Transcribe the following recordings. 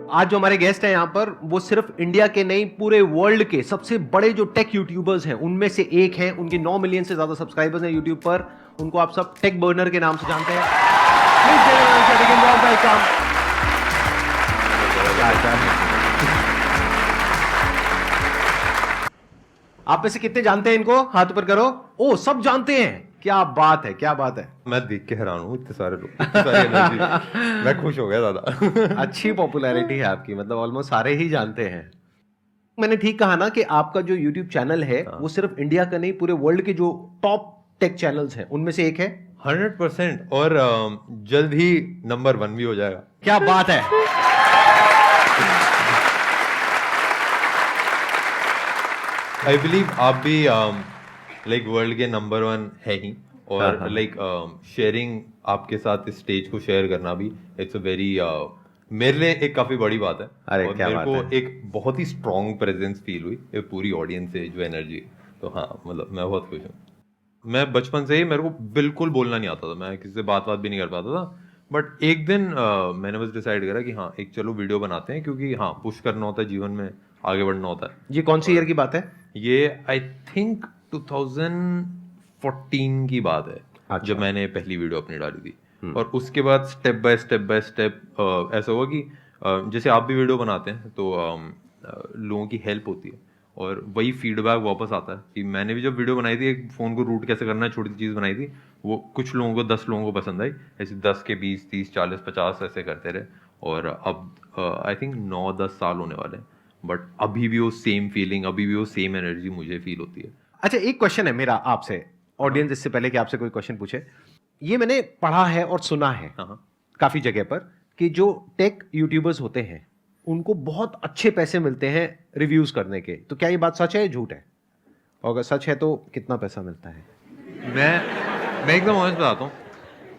आज जो हमारे गेस्ट हैं यहाँ पर वो सिर्फ इंडिया के नहीं पूरे वर्ल्ड के सबसे बड़े जो टेक यूट्यूबर्स हैं उनमें से एक हैं। उनके 9 मिलियन से ज्यादा सब्सक्राइबर्स हैं यूट्यूब पर। उनको आप सब टेक बर्नर के नाम से जानते हैं। आप में से कितने जानते हैं इनको? हाथ ऊपर करो। ओ, सब जानते हैं। क्या बात है, क्या बात है। मैं देख के हैरान हूँ, इतने सारे लोग, इतनी सारी एनर्जी। मैं खुश हो गया दादा। अच्छी पॉपुलैरिटी है आपकी, मतलब ऑलमोस्ट सारे ही जानते हैं। मैंने ठीक कहा ना कि आपका जो YouTube चैनल है वो सिर्फ इंडिया का नहीं पूरे वर्ल्ड के जो टॉप टेक चैनल्स हैं उनमें से एक है। 100% और जल्द ही नंबर 1 भी हो जाएगा। क्या बात है। आई बिलीव आप भी लाइक वर्ल्ड के नंबर 1 है ही, और लाइक शेयरिंग आपके साथ इस स्टेज को शेयर करना भी इट्स अ वेरी मेरे लिए एक काफी बड़ी बात है। अरे और क्या मेरे बात को है। एक बहुत ही स्ट्रॉन्ग प्रेजेंस फील हुई ये पूरी ऑडियंस से, जो एनर्जी। तो हाँ, मतलब मैं बहुत खुश हूँ। मैं बचपन से ही, मेरे को बिल्कुल बोलना नहीं आता था, मैं किसी से बात भी नहीं कर पाता था। बट एक दिन मैंने बस डिसाइड करा कि हाँ, एक चलो वीडियो बनाते हैं, क्योंकि हाँ पुश करना होता है जीवन में, आगे बढ़ना होता है। ये कौन सी ईयर की बात है? ये आई थिंक 2014 की बात है। अच्छा। जब मैंने पहली वीडियो अपनी डाली थी। और उसके बाद स्टेप बाय स्टेप ऐसा हुआ कि जैसे आप भी वीडियो बनाते हैं तो लोगों की हेल्प होती है, और वही फीडबैक वापस आता है कि मैंने भी जब वीडियो बनाई थी, एक फ़ोन को रूट कैसे करना है, छोटी चीज़ बनाई थी, वो कुछ लोगों को 10 लोगों को पसंद आई। ऐसे 10 के 20 30 40 50 ऐसे करते रहे, और अब आई थिंक 9-10 साल होने वाले हैं। बट अभी भी वो सेम फीलिंग, अभी भी वो सेम एनर्जी मुझे फील होती है। अच्छा, एक क्वेश्चन है मेरा आपसे, ऑडियंस, इससे पहले कि आपसे कोई क्वेश्चन पूछे। ये मैंने पढ़ा है और सुना है काफी जगह पर कि जो टेक यूट्यूबर्स होते हैं उनको बहुत अच्छे पैसे मिलते हैं रिव्यूज करने के। तो क्या ये बात सच है या झूठ है? और अगर सच है तो कितना पैसा मिलता है? मैं एकदम ऑनेस्ट बताता हूँ,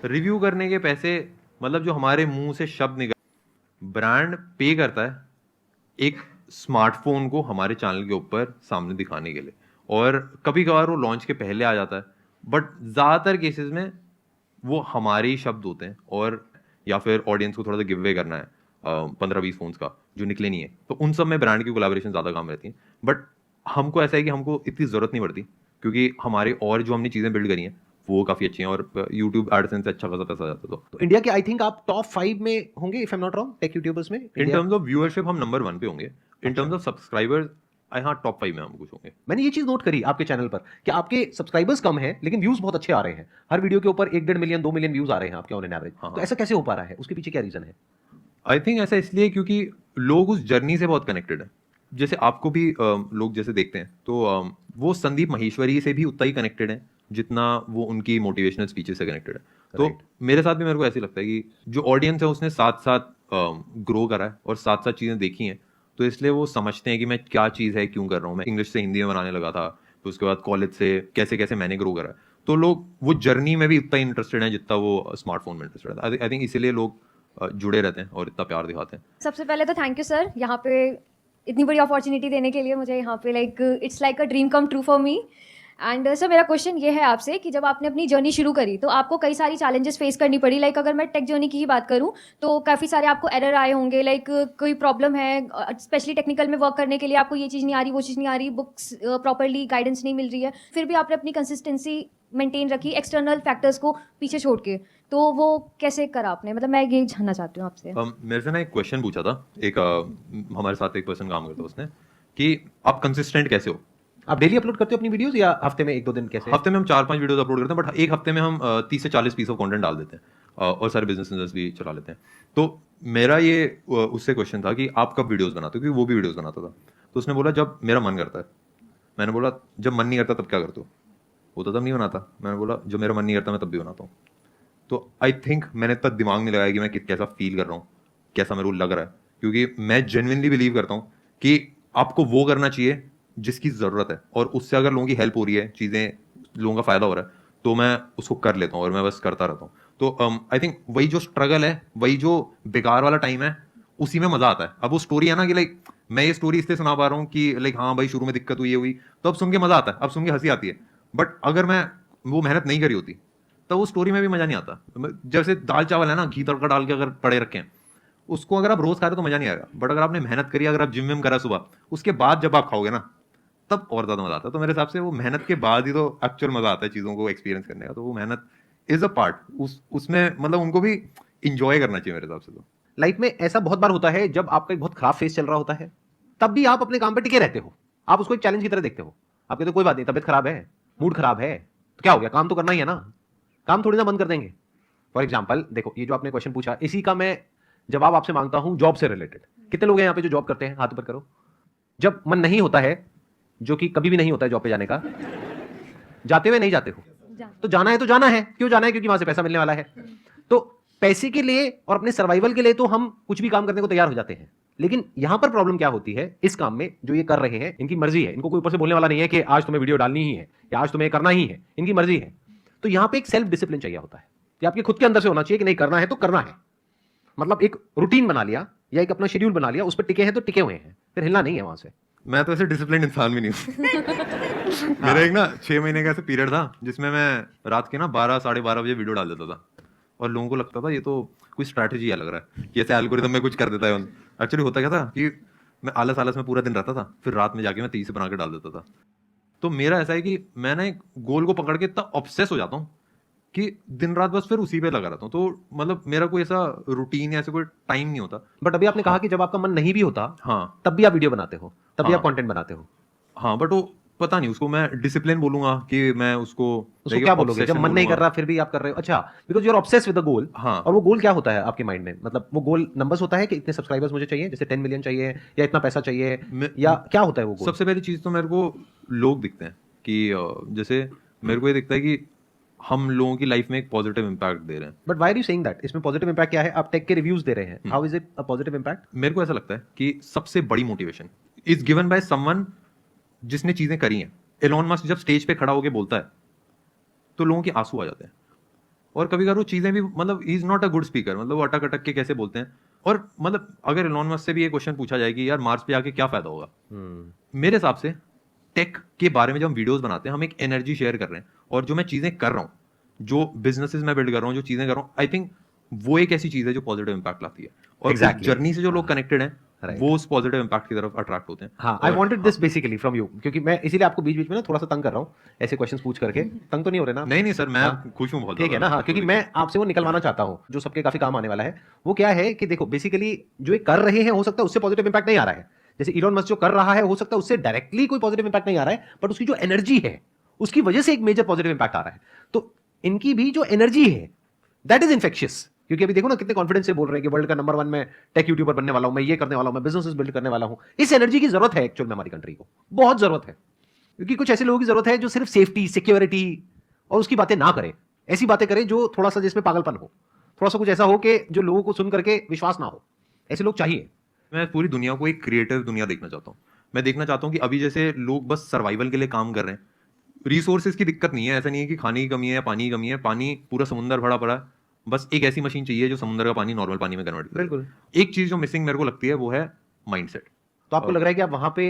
रिव्यू करने के पैसे, मतलब जो हमारे मुंह से शब्द निकल, ब्रांड पे करता है एक स्मार्टफोन को हमारे चैनल के ऊपर सामने दिखाने के लिए, और कभी कभार वो लॉन्च के पहले आ जाता है, बट ज़्यादातर केसेस में वो हमारे ही शब्द होते हैं, और या फिर ऑडियंस को थोड़ा सा गिव अवे करना है 15-20 फोन्स का जो निकले नहीं है, तो उन सब में ब्रांड की कोलैबोरेशन ज़्यादा काम रहती है। बट हमको ऐसा है कि हमको इतनी ज़रूरत नहीं पड़ती, क्योंकि हमारे और जो हमने चीज़ें बिल्ड करी हैं वो काफ़ी अच्छी हैं, और यूट्यूब एडसेंस से अच्छा खासा पैसा आ जाता है। तो इंडिया के आई थिंक आप टॉप 5 में होंगे if I am not wrong tech YouTubers में। इन टर्म्स ऑफ व्यूअरशिप हम नंबर 1 पे होंगे। इन टर्म्स ऑफ सब्सक्राइबर्स हाँ, टॉप 5 में हम कुछ होंगे। मैंने ये चीज नोट करी आपके चैनल पर कि आपके सब्सक्राइबर्स कम हैं लेकिन व्यूज बहुत अच्छे आ रहे हैं। हर वीडियो के ऊपर 1-1.5 मिलियन 2 मिलियन व्यूज आ रहे हैं आपके ऑन एन एवरेज। तो ऐसा कैसे हो पा रहा है? उसके पीछे क्या रीजन है? आई थिंक ऐसा इसलिए क्योंकि लोग उस जर्नी से बहुत कनेक्टेड है। जैसे आपको भी लोग जैसे देखते हैं तो वो संदीप माहेश्वरी से भी उतना ही कनेक्टेड है जितना वो उनकी मोटिवेशनल स्पीचेस से कनेक्टेड है। तो मेरे साथ भी, मेरे को ऐसे लगता है कि जो ऑडियंस है उसने साथ साथ ग्रो करा है और साथ साथ चीज़ें देखी हैं, तो इसलिए वो समझते हैं कि मैं क्या चीज़ है, क्यों कर रहा हूँ। मैं इंग्लिश से हिंदी में बनाने लगा था, तो उसके बाद कॉलेज से कैसे कैसे मैंने ग्रो करा है, तो लोग वो जर्नी में भी उतना इंटरेस्टेड है जितना वो स्मार्टफोन में इंटरेस्टेड है। आई थिंक इसीलिए लोग जुड़े रहते हैं और इतना प्यार दिखाते हैं। सबसे पहले तो थैंक यू सर, यहाँ पे इतनी बड़ी अपॉर्चुनिटी देने के लिए मुझे। यहाँ पे it's like a dream come true for me. And sir, मेरा क्वेश्चन ये है आपसे कि जब आपने अपनी जर्नी शुरू करी तो आपको कई सारी चैलेंजेस फेस करनी पड़ी। अगर मैं टेक जर्नी की ही बात करूँ तो काफ़ी सारे आपको एरर आए होंगे। कोई प्रॉब्लम है, स्पेशली टेक्निकल में वर्क करने के लिए आपको ये चीज़ नहीं आ रही, वो चीज़ नहीं आ रही, बुक्स प्रॉपरली गाइडेंस नहीं मिल रही है, फिर भी आपने अपनी कंसिस्टेंसी मेंटेन रखी एक्सटर्नल फैक्टर्स को पीछे छोड़ के। तो वो कैसे करा आपने? मतलब मैं ये जानना चाहती हूँ आपसे। मेरे से ना एक क्वेश्चन पूछा था एक हमारे साथ एक पर्सन काम करता है, उसने कि आप कंसिस्टेंट कैसे हो? आप डेली अपलोड करते हो अपनी वीडियोस या हफ्ते में 1-2 दिन? कैसे? हफ्ते में हम 4-5 वीडियोस अपलोड करते हैं, बट एक हफ्ते में हम 30 से 40 पीस ऑफ कंटेंट डाल देते हैं, और सारे बिजनेस भी चला लेते हैं। तो मेरा ये उससे क्वेश्चन था कि आप कब वीडियोस बनाते हो, क्योंकि वो भी वीडियोस बनाता था। तो उसने बोला जब मेरा मन करता है। मैंने बोला जब मन नहीं करता तब क्या करते हो? वो तो तब नहीं बनाता। मैंने बोला जब मेरा मन नहीं करता मैं तब भी बनाता हूँ। तो आई थिंक मैंने तब दिमाग नहीं लगाया कि मैं कैसा फील कर रहा हूँ, कैसा मेरे को लग रहा है, क्योंकि मैं जेन्युइनली बिलीव करता हूँ कि आपको वो करना चाहिए जिसकी ज़रूरत है, और उससे अगर लोगों की हेल्प हो रही है, चीज़ें लोगों का फ़ायदा हो रहा है, तो मैं उसको कर लेता हूँ और मैं बस करता रहता हूँ। तो आई थिंक वही जो स्ट्रगल है, वही जो बेकार वाला टाइम है, उसी में मज़ा आता है। अब वो स्टोरी है ना कि मैं ये स्टोरी इसलिए सुना पा रहा हूँ कि हाँ भाई शुरू में दिक्कत हुई, ये हुई, तो अब सुन के मज़ा आता है, अब सुन के हंसी आती है। बट अगर मैं वो मेहनत नहीं करी होती तो वो स्टोरी में भी मज़ा नहीं आता। जैसे दाल चावल है ना, घी तड़का डाल के अगर पड़े रखें, उसको अगर आप रोज खा रहे हो तो मजा नहीं आएगा, बट अगर आपने मेहनत करी, अगर आप जिम विम करा सुबह, उसके बाद जब आप खाओगे ना तब और ज्यादा मजा आता है। तो मेरे हिसाब से वो मेहनत के बाद ही तो एक्चुअल मजा आता है चीजों को एक्सपीरियंस करने का। तो वो मेहनत इज अ पार्ट, उसमें मतलब उनको भी इंजॉय करना चाहिए मेरे हिसाब से। तो लाइफ में ऐसा बहुत बार होता है जब आपका एक बहुत खराब फेस चल रहा होता है, तब भी आप अपने काम पे टिके रहते हो, आप उसको एक चैलेंज की तरह देखते हो। आप कहते हो कोई बात नहीं, तबियत खराब है, मूड खराब है, तो क्या हो गया, काम तो करना ही है ना, काम थोड़ी ना बंद कर देंगे। फॉर एग्जाम्पल देखो, ये जो आपने क्वेश्चन पूछा, इसी का मैं जवाब आपसे मांगता हूं जॉब से रिलेटेड। कितने लोग हैं यहाँ पे जो जॉब करते हैं, हाथ ऊपर करो। जब मन नहीं होता है, जो कि कभी भी नहीं होता है जॉब पे जाने का, जाते हुए नहीं जाते हो, तो जाना है तो जाना है। क्यों जाना है? क्योंकि वहां से पैसा मिलने वाला है। तो पैसे के लिए और अपने सर्वाइवल के लिए तो हम कुछ भी काम करने को तैयार हो जाते हैं। लेकिन यहां पर प्रॉब्लम क्या होती है, इस काम में जो ये कर रहे हैं, इनकी मर्जी है, इनको कोई ऊपर से बोलने वाला नहीं है कि आज तुम्हें वीडियो डालनी ही है या आज तुम्हें करना ही है, इनकी मर्जी है। तो यहां पे एक सेल्फ डिसिप्लिन चाहिए होता है, कि आपके खुद के अंदर से होना चाहिए कि नहीं, करना है तो करना है। मतलब एक रूटीन बना लिया या एक अपना शेड्यूल बना लिया, उस पर टिके हैं तो टिके हुए हैं, फिर हिलना नहीं है वहां से। मैं तो ऐसे डिसिप्लिन इंसान भी नहीं हूँ। मेरा एक ना 6 महीने का ऐसे पीरियड था जिसमें मैं रात के ना 12 साढ़े 12 बजे वीडियो डाल देता था, और लोगों को लगता था ये तो कोई स्ट्रैटेजी है लग रहा है, कि ऐसे एल्गोरिथम में कुछ कर देता है। एक्चुअली होता क्या था कि मैं आलस में पूरा दिन रहता था, फिर रात में जाके मैं 30 बना के डाल देता था। तो मेरा ऐसा है कि मैं ना एक गोल को पकड़ के इतना ऑब्सेस हो जाता हूँ कि दिन रात बस फिर उसी पे लगा रहता हूँ। तो मतलब मेरा कोई ऐसा रूटीन या ऐसा कोई टाइम नहीं होता। बट अभी आपने कहा कि जब आपका मन नहीं भी होता, हाँ, तब भी आप वीडियो बनाते हो, तब भी हाँ। आप कंटेंट बनाते हो। हाँ, बट वो पता नहीं, उसको मैं डिसिप्लिन बोलूंगा कि मैं उसको क्या बोलोगे जब मन नहीं कर रहा फिर भी आप कर रहे हो? अच्छा, because you are obsessed with the goal. हाँ। और वो गोल क्या होता है आपके माइंड में? मतलब वो गोल नंबर्स होता है कि इतने सब्सक्राइबर्स मुझे चाहिए, जैसे 10 मिलियन चाहिए या इतना पैसा चाहिए, या क्या होता है वो गोल? सबसे पहली चीज तो मेरे को लोग दिखते हैं कि जैसे मेरे को ये दिखता है कि हम लोगों की लाइफ में एक पॉजिटिव इम्पैक्ट दे रहे हैं। But why are you saying that? इसमें पॉजिटिव इम्पैक्ट क्या है? आप टेक के रिव्यूज दे रहे हैं, how is it a positive impact? मेरे को ऐसा लगता है कि सबसे बड़ी motivation is given by someone जिसने चीजें करी हैं। एलोन मस्क जब स्टेज पे खड़ा होकर बोलता है तो लोगों के आंसू आ जाते हैं, और कभी कभी वो चीजें भी मतलब he is not a good speaker, मतलब वो अटक अटक के कैसे बोलते हैं। और मतलब अगर एलोन मस्क से भी ये क्वेश्चन पूछा जाए कि यार मार्स पे आके क्या फायदा होगा, मेरे हिसाब से टेक के बारे में जब हम वीडियोस बनाते हैं, हम एक एनर्जी शेयर कर रहे हैं, और जो मैं चीजें कर रहा हूँ, जो बिजनेसेस मैं बिल्ड कर रहा हूँ, जो चीजें कर रहा हूँ, आई थिंक वो एक ऐसी चीज है जो पॉजिटिव इम्पैक्ट लाती है। और जर्नी से जो लोग कनेक्टेड हैं वो उस पॉजिटिव इम्पैक्ट की तरफ अट्रैक्ट होते हैं। हाँ, I wanted this basically from you, क्योंकि मैं इसीलिए आपको बीच बीच में ना थोड़ा सा तंग कर रहा हूँ ऐसे क्वेश्चंस पूछ करके। तंग तो नहीं हो रहे ना? नहीं सर, मैं खुश हूँ बहुत। ठीक है ना? हाँ, क्योंकि मैं आपसे वो निकलवाना चाहता हूँ जो सबके काफी काम आने वाला है। वो क्या है कि देखो, बेसिकली जो ये कर रहे हैं, हो सकता है उससे पॉजिटिव इम्पैक्ट नहीं आ रहा है। जैसे इलोन मस्क जो कर रहा है, हो सकता है उससे डायरेक्टली कोई पॉजिटिव इम्पैक्ट नहीं आ रहा है, बट उसकी जो एनर्जी है उसकी वजह से एक मेजर पॉजिटिव इम्पैक्ट आ रहा है। तो इनकी भी जो एनर्जी है दैट इज इन्फेक्शियस। क्योंकि अभी देखो ना कितने कॉन्फिडेंस से बोल रहे हैं कि वर्ल्ड का नंबर 1 मैं टेक यूट्यूबर बनने वाला हूं, मैं ये करने वाला हूं, मैं बिजनेसेस बिल्ड करने वाला हूं। इस एनर्जी की जरूरत है एक्चुअल में हमारी कंट्री को, बहुत जरूरत है। क्योंकि कुछ ऐसे लोगों की जरूरत है जो सिर्फ सेफ्टी, सिक्योरिटी और उसकी बातें ना करें, ऐसी बातें करें जो थोड़ा सा जिसमें पागलपन हो, थोड़ा सा कुछ ऐसा हो कि जो लोगों को सुन करके विश्वास ना हो। ऐसे लोग चाहिए। मैं पूरी दुनिया को एक क्रिएटिव दुनिया देखना चाहता हूँ। मैं देखना चाहता हूँ कि अभी जैसे लोग बस सर्वाइवल के लिए काम कर रहे हैं, रिसोर्सेज की दिक्कत नहीं है, ऐसा नहीं है कि खाने की कमी है या पानी की कमी है, पानी पूरा समुंदर भरा पड़ा है, बस एक ऐसी मशीन चाहिए जो समुंदर का पानी नॉर्मल पानी में कन्वर्ट करे। बिल्कुल। एक चीज जो मिसिंग मेरे को लगती है वो है माइंडसेट। तो आपको लग रहा है कि आप वहां पे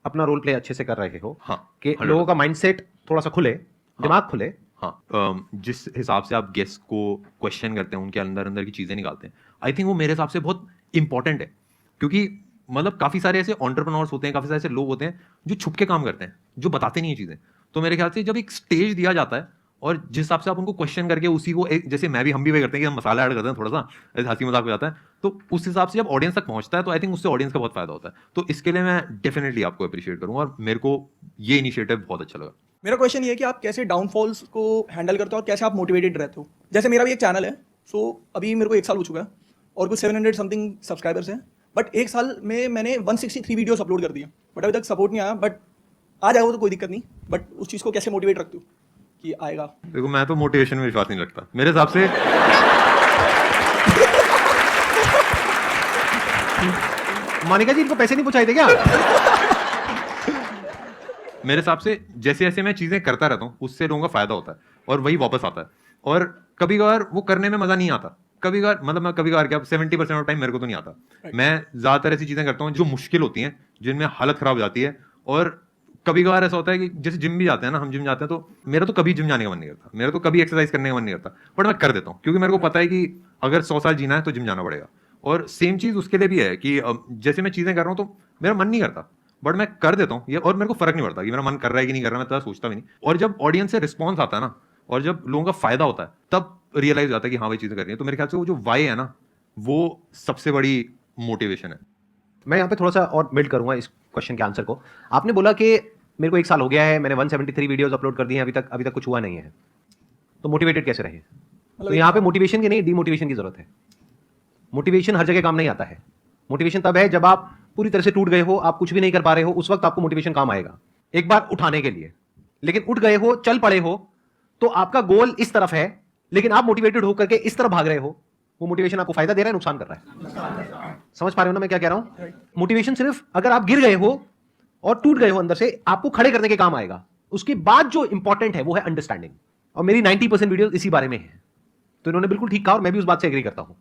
अपना रोल प्ले अच्छे से कर रहे हो? हाँ, कि लोगों का माइंडसेट थोड़ा सा खुले, दिमाग खुले। हाँ, जिस हिसाब से आप गेस्ट को क्वेश्चन करते हैं, उनके अंदर अंदर की चीजें निकालते हैं, आई थिंक वो मेरे हिसाब से बहुत इंपॉर्टेंट है। क्योंकि मतलब काफी सारे ऐसे एंटरप्रेन्योर्स होते हैं, काफी सारे ऐसे लोग होते हैं जो छुप के काम करते हैं, जो बताते नहीं है चीजें। तो मेरे ख्याल से जब एक स्टेज दिया जाता है और जिस हिसाब से आप उनको क्वेश्चन करके उसी को जैसे मैं भी हम भी वही करते हैं कि हम मसाला ऐड करते हैं, थोड़ा सा ऐसे हंसी मजाक हो जाता है, तो उस हिसाब से जब ऑडियंस तक पहुंचता है तो आई थिंक उससे ऑडियंस का बहुत फायदा होता है। तो इसके लिए मैं डेफिनेटली आपको अप्रिशिएट करूंगा, और मेरे को ये इनिशिएटिव बहुत अच्छा लगा। मेरा क्वेश्चन ये है कि आप कैसे डाउनफॉल्स को हैंडल करते हो और कैसे आप मोटिवेटेड रहते हो? जैसे मेरा भी एक चैनल है, सो अभी मेरे को 1 साल हो चुका है और कुछ 700 समथिंग सब्सक्राइबर्स हैं, बट 1 साल में मैंने 163 वीडियोस अपलोड कर दिए, बट अभी तक सपोर्ट नहीं आया। बट आ जाएगा तो कोई दिक्कत नहीं, बट उस चीज़ को कैसे मोटिवेट रखते हो कि आएगा? देखो, मैं तो मोटिवेशन में विश्वास नहीं रखता। मेरे हिसाब से मोनिका जी, इनको पैसे नहीं पूछाए थे क्या? मेरे हिसाब से जैसे जैसे मैं चीजें करता रहता हूँ उससे लोगों का फायदा होता है और वही वापस आता है। और कभी कभार वो करने में मजा नहीं आता, कभी कभार मतलब मैं कभी कभार क्या 70% ऑफ टाइम मेरे को तो नहीं आता। मैं ज्यादातर ऐसी चीजें करता हूँ जो मुश्किल होती हैं, जिनमें हालत खराब हो जाती है। और कभी कभार ऐसा होता है कि जैसे जिम भी जाते हैं ना, हम जिम जाते हैं तो मेरा तो कभी जिम जाने का मन नहीं करता, मेरा तो कभी एक्सरसाइज करने का मन नहीं करता, बट मैं कर देता हूँ क्योंकि मेरे को पता है कि अगर 100 साल जीना है तो जिम जाना पड़ेगा। और सेम चीज उसके लिए भी है कि जैसे मैं चीजें कर रहा हूँ तो मेरा मन नहीं करता, बट मैं कर देता हूँ ये, और मेरे को फर्क नहीं पड़ता कि मेरा मन कर रहा है कि नहीं कर रहा, मैं तो सोचता भी नहीं। और जब ऑडियंस से रिस्पॉन्स आता है ना, और जब लोगों का फायदा होता है, तब रियलाइज होता है कि हाँ भाई चीजें कर रही है। तो मेरे ख्याल से वो जो वाई है ना, वो सबसे बड़ी मोटिवेशन है। मैं यहाँ पे थोड़ा सा और बिल्ड करूंगा इस क्वेश्चन के आंसर को। आपने बोला कि मेरे को 1 साल हो गया है, मैंने 173 वीडियोस अपलोड कर दिए हैं, अभी तक कुछ हुआ नहीं है, तो मोटिवेटेड कैसे रहे? तो यहाँ पे मोटिवेशन की नहीं, डीमोटिवेशन की जरूरत है। मोटिवेशन हर जगह काम नहीं आता है। मोटिवेशन तब है जब आप पूरी तरह से टूट गए हो, आप कुछ भी नहीं कर पा रहे हो, उस वक्त आपको मोटिवेशन काम आएगा एक बार उठाने के लिए। लेकिन उठ गए हो, चल पड़े हो, तो आपका गोल इस तरफ है, लेकिन आप मोटिवेटेड होकर के इस तरफ भाग रहे हो, वो मोटिवेशन आपको फायदा दे रहा है, नुकसान कर रहा है? समझ पा रहे हो ना मैं क्या कह रहा हूं? मोटिवेशन सिर्फ अगर आप गिर गए हो और टूट गए हो अंदर से, आपको खड़े करने के काम आएगा। उसके बाद जो इंपॉर्टेंट है वो है अंडरस्टैंडिंग, और मेरी 90% वीडियोस इसी बारे में है। तो इन्होंने बिल्कुल ठीक कहा और मैं भी उस बात से एग्री करता हूं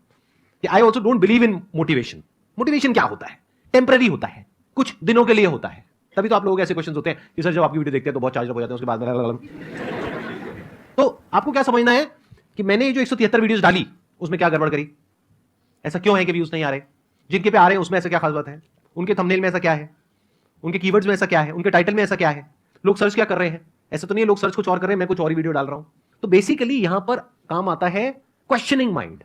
कि I also don't believe in motivation. Motivation क्या होता है? टेम्पररी होता है, कुछ दिनों के लिए होता है। तभी तो आप लोग ऐसे क्वेश्चन होते हैं कि सर जब आपकी वीडियो देखते हैं तो बहुत चार्ज अप हो जाते हैं, उसके बाद तो आपको क्या समझना है कि मैंने ये जो 173 वीडियोस डाली उसमें क्या गड़बड़ करी? ऐसा क्यों है कि व्यूज नहीं आ रहे? जिनके पे आ रहे हैं उसमें ऐसा क्या खास बात है? उनके थंबनेल में ऐसा क्या है? उनके कीवर्ड्स में ऐसा क्या है? उनके टाइटल में ऐसा क्या है? लोग सर्च क्या कर रहे हैं? ऐसा तो नहीं है लोग सर्च कुछ और कर रहे हैं, मैं कुछ और ही वीडियो डाल रहा हूं। तो बेसिकली यहां पर काम आता है questioning mind.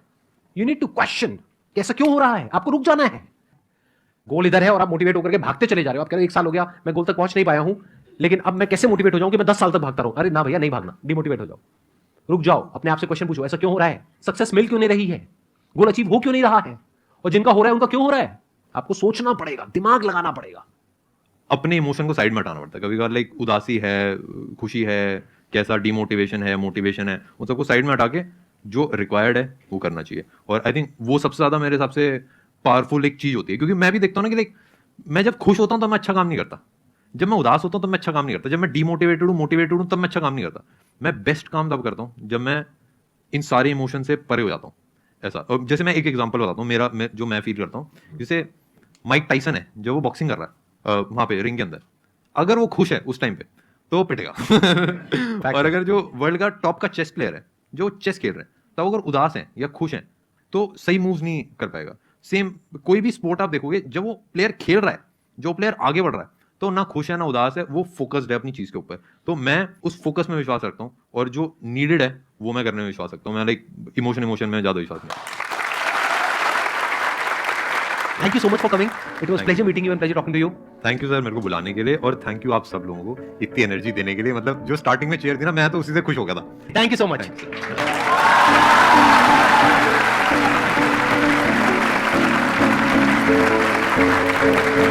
You need to question कि ऐसा क्यों हो रहा है, आपको रुक जाना है। गोल इधर है और आप मोटिवेट होकर के भागते चले जा रहे हो। आप कह रहे हो 1 साल हो गया मैं गोल तक पहुंच नहीं पाया हूं, लेकिन अब मैं कैसे मोटिवेट हो जाऊं कि मैं 10 साल तक भागता रहूं? अरे ना भैया, नहीं भागना, डिमोटिवेट हो जाओ, रुक जाओ, अपने आप से क्वेश्चन पूछो, ऐसा क्यों हो रहा है? सक्सेस मिल क्यों नहीं रही है? गोल अचीव हो क्यों नहीं रहा है? और जिनका हो रहा है उनका क्यों हो रहा है? आपको सोचना पड़ेगा, दिमाग लगाना पड़ेगा। अपने इमोशन को साइड में हटाना पड़ता है। कभी कभार लाइक उदासी है, खुशी है, कैसा डिमोटिवेशन है, मोटिवेशन है, उन सबको साइड में हटा के जो रिक्वायर्ड है वो करना चाहिए। और आई थिंक वो सबसे ज्यादा मेरे हिसाब से पावरफुल एक चीज होती है, क्योंकि मैं भी देखता हूँ ना कि लाइक मैं जब खुश होता हूँ तो मैं अच्छा काम नहीं करता, जब मैं उदास होता हूँ तो मैं अच्छा काम नहीं करता, जब मैं डिमोटिवेटेड हूँ, मोटिवेटेड हूँ, तब मैं अच्छा काम नहीं करता। मैं बेस्ट काम तब करता हूँ जब मैं इन सारे इमोशन से परे हो जाता हूँ। ऐसा, और जैसे मैं एक एग्जांपल बताता हूँ जो मैं फील करता हूँ। जैसे माइक टाइसन है, जब वो बॉक्सिंग कर रहा है वहां पे रिंग के अंदर, अगर वो खुश है उस टाइम पे तो वो पिटेगा। और अगर जो वर्ल्ड का टॉप का चेस प्लेयर है, जो चेस खेल रहे हैं, तब अगर उदास है या खुश है तो सही मूव नहीं कर पाएगा। सेम कोई भी स्पोर्ट आप देखोगे, जब वो प्लेयर खेल रहा है, जो प्लेयर आगे बढ़ रहा है, तो ना खुश है ना उदास है, वो फोकस्ड है अपनी चीज के ऊपर। तो मैं उस फोकस में विश्वास रखता हूँ, और जो नीडेड है वो मैं करने में विश्वास रखता हूँ। मैं लाइक इमोशन में ज्यादा विश्वास नहीं। Thank you so much for coming, it was pleasure meeting you and pleasure talking to you. Thank you sir मेरे को बुलाने के लिए, और थैंक यू आप सब लोगों को इतनी एनर्जी देने के लिए। मतलब जो स्टार्टिंग में चेयर थी ना, मैं तो उसी से खुश हो गया था। Thank you so much. Thanks, sir.